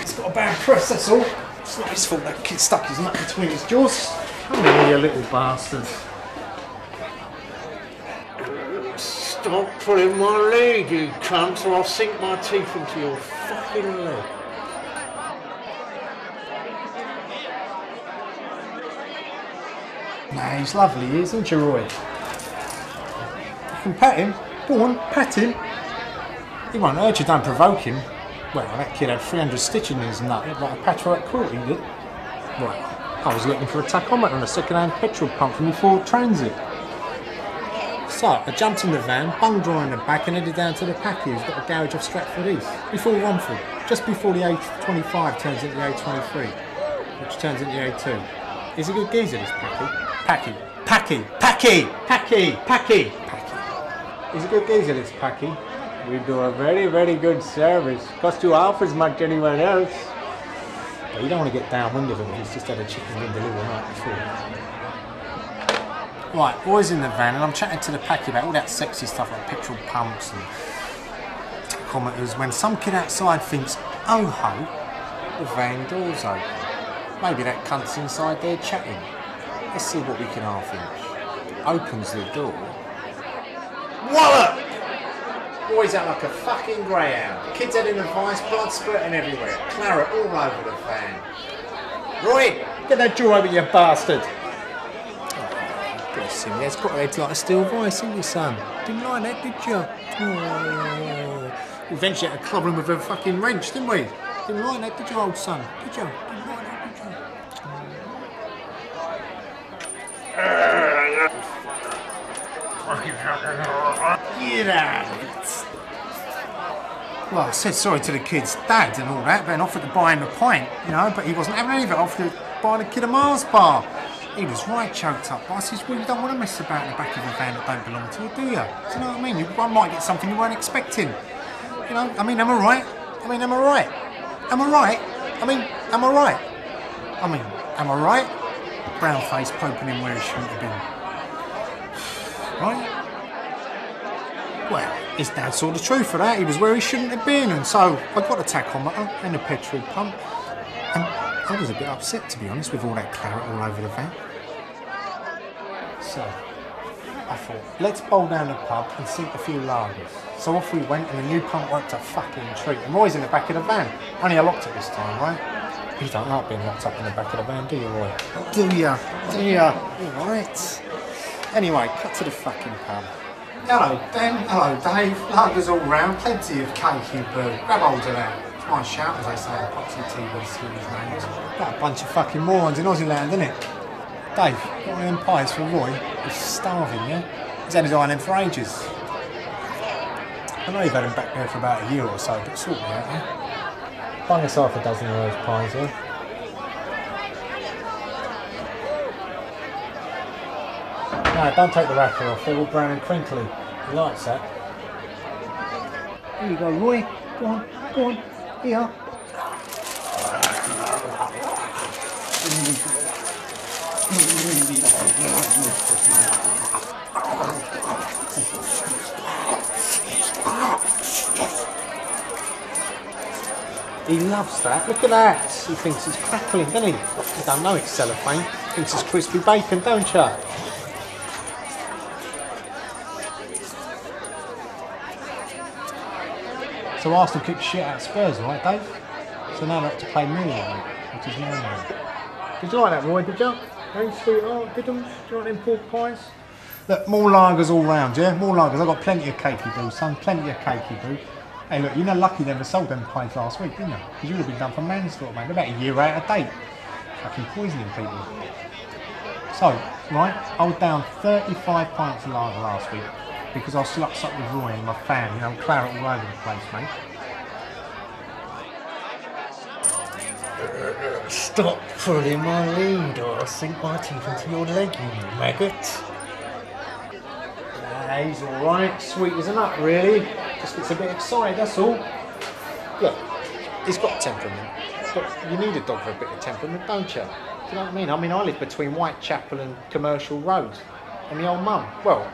It's got a bad press, that's all. It's not his fault that kid stuck his nut between his jaws. Come here, you little bastard. Stop pulling my leg, you cunt, or I'll sink my teeth into your fucking leg. Nah, he's lovely, he is, isn't you, Roy? You can pat him. Go on, pat him. He won't hurt you, don't provoke him. Well, that kid had 300 stitches in his nut, like a patchwork quilt, he did. Right, I was looking for a tachometer and a second-hand petrol pump from your Ford Transit. So, I jumped in the van, bung dry in the back and headed down to the Packy, who's got a garage off Stratford East, before Romford, just before the A25 turns into the A23, which turns into the A2. He's a good geezer, this Packy. Packy! He's a good geezer, this Packy. We do a very, very good service. Cost you half as much anyone else. But you don't want to get downwind of him if he's just had a chicken vindaloo the night before. Right, boys in the van, and I'm chatting to the Packy about all that sexy stuff like petrol pumps and tachometers when some kid outside thinks, oh ho, the van door's open. Maybe that cunt's inside there chatting. Let's see what we can half-inch. Opens the door. Wallop! Boys out like a fucking greyhound. Kids heading a vice, blood spurting everywhere. Claret all over the van. Roy, get that door open, you bastard! Bless him, he's got a head like a steel vice, isn't he, son? Didn't like that, did you? Oh. We eventually had to club him with a fucking wrench, didn't we? Didn't like that, did you, old son? Did you? Didn't like that, did you? Get out of it. Well, I said sorry to the kid's dad and all that, but offered to buy him a pint, you know, but he wasn't having any of it. Offered to buy the kid a Mars bar. He was right choked up. But I says, well, you don't want to mess about in the back of a van that don't belong to you, do you? Do you know what I mean? You might get something you weren't expecting. You know, I mean, am I right? Am I right? Am I right? Brown face poking him where he shouldn't have been. Right? Well, his dad saw the truth of that. He was where he shouldn't have been, and so I got a tachometer and a petrol pump, and I was a bit upset, to be honest, with all that claret all over the van. So I thought, let's bowl down the pub and sink a few lagers. So off we went, and the new pump worked a fucking treat. And Roy's in the back of the van. Only I locked it this time, right? You don't like being locked up in the back of the van, do you, Roy? Do ya? All right. Anyway, cut to the fucking pub. Hello, Dan. Hello, Dave. Lagers all round. Plenty of cakey boo. Grab hold of that. It's my shout, as they say in Poxy TV series names. Got a bunch of fucking morons in Aussie land, isn't it? Dave, got one of them pies for Roy? He's starving, yeah? He's had his eye on them for ages. I know you've had him back there for about a year or so, but sort me out, yeah? Bung us half a dozen of those pies, yeah? No, don't take the wrapper off, they're all brown and crinkly. He likes that. Here you go, Roy. Go on. Here. He loves that. Look at that. He thinks it's crackling, doesn't he? You don't know it's cellophane. He thinks it's crispy bacon, don't you? So Arsenal kicked shit out of Spurs, right, Dave? So now they have to play me, which is no. Did you like that, Roy? Did you? Hey, sweetheart, did you like them pork pies? Look, more lagers all round, yeah? More lagers. I've got plenty of cakey boo, son. Plenty of cakey boo. Hey, look, you're not lucky they never sold them pies last week, didn't you? Because you would have been done for manslaughter, mate. They're about a year out of date. Fucking poisoning people. So, right, I was down 35 pints of lager last week because I sluts up with Roy and my fam, you know, claret all over the place, mate. Stop pulling my lead or I'll sink my teeth into your leg, you maggot. He's alright, sweet as a nut, really. Just gets a bit excited, that's all. Look, he's got temperament. But you need a dog for a bit of temperament, don't you? Do you know what I mean? I live between Whitechapel and Commercial Road. And my old mum. Well,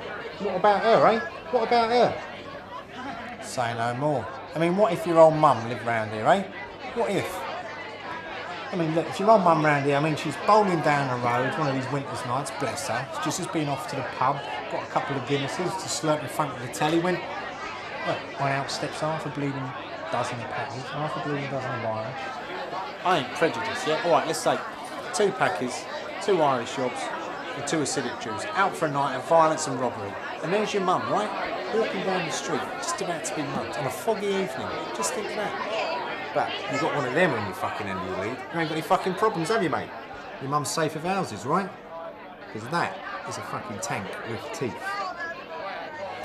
what about her, eh? What about her? Say no more. I mean, what if your old mum lived round here, eh? What if? I mean, look, if your old mum round here, I mean, she's bowling down the road, one of these winter's nights, bless her. She's just been off to the pub, got a couple of Guinnesses to slurp in front of the telly, went out steps half a bleeding dozen of patties, half a bleeding dozen of Irish. I ain't prejudiced yet. All right, let's say 2 packies, 2 Irish jobs, and 2 acidic Jews, out for a night of violence and robbery. And there's your mum, right? Walking down the street, just about to be mugged on a foggy evening. Just think of that. But you've got one of them on your fucking end of your lead. You ain't got any fucking problems, have you, mate? Your mum's safe of houses, right? Because that is a fucking tank with teeth.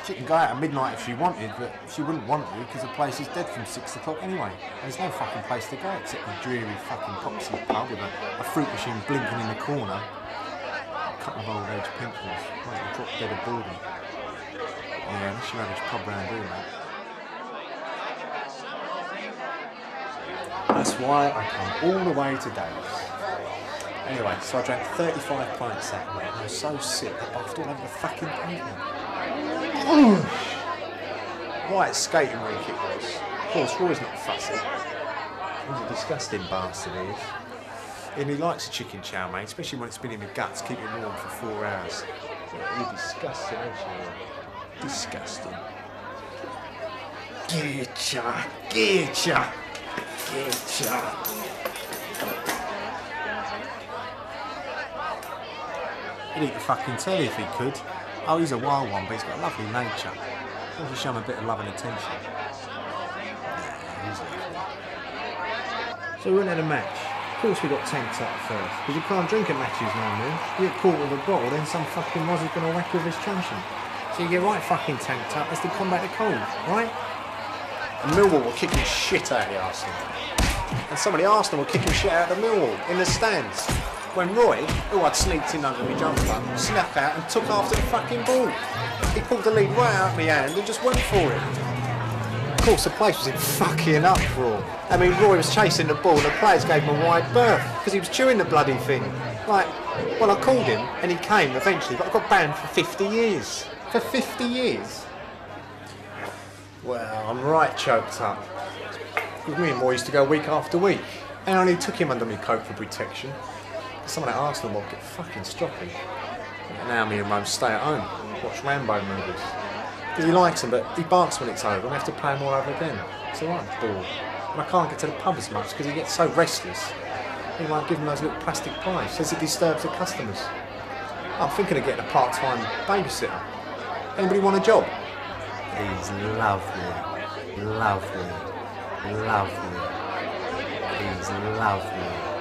She can go out at midnight if she wanted, but she wouldn't want to because the place is dead from 6 o'clock anyway. There's no fucking place to go except the dreary fucking Popsy pub with a fruit machine blinking in the corner. A couple of old age pensioners, like a drop dead of boredom. Yeah, that's your average pub round here, mate. That's why I come all the way to Dave's. Anyway, so I drank 35 pints that night and I was so sick I barfed all over the fucking pavement. Right skating rink it was. Of course, Roy's not fussy. He's a disgusting bastard, he is. And he likes a chicken chow, mate, especially when it's been in the guts, keep it warm for 4 hours. You're disgusting, aren't you? Disgusting. Getcha! Getcha! Getcha! He'd eat the fucking telly if he could. Oh, he's a wild one, but he's got a lovely nature. Why don't you show him a bit of love and attention? Nah, he's lovely. So we went at a match. Of course we got tanked up first, because you can't drink at matches no more. You get caught with a bottle, then some fucking mozzie's going to whack you with his truncheon. So you get right fucking tanked up as to combat the cold, right? And Millwall were kicking shit out of the Arsenal. And some of the Arsenal were kicking shit out of the Millwall in the stands. When Roy, who I'd sneaked in under my jumper, snapped out and took after the fucking ball. He pulled the lead right out of my hand and just went for it. Of course, the place was in fucking uproar. I mean, Roy was chasing the ball and the players gave him a wide berth because he was chewing the bloody thing. Like, well, I called him and he came eventually, but I got banned for 50 years. For 50 years? Well, I'm right choked up. Because me and Roy used to go week after week. And I only took him under my coat for protection. Some of that Arsenal mob get fucking stroppy. And now me and Rome stay at home, watch Rambo movies. Because he likes them, but he barks when it's over and I have to play them all over again. It's alright, bored. And I can't get to the pub as much because he gets so restless. He won't give him those little plastic pies, says it disturbs the customers. I'm thinking of getting a part-time babysitter. Anybody want a job? He's lovely, lovely, lovely. He's lovely.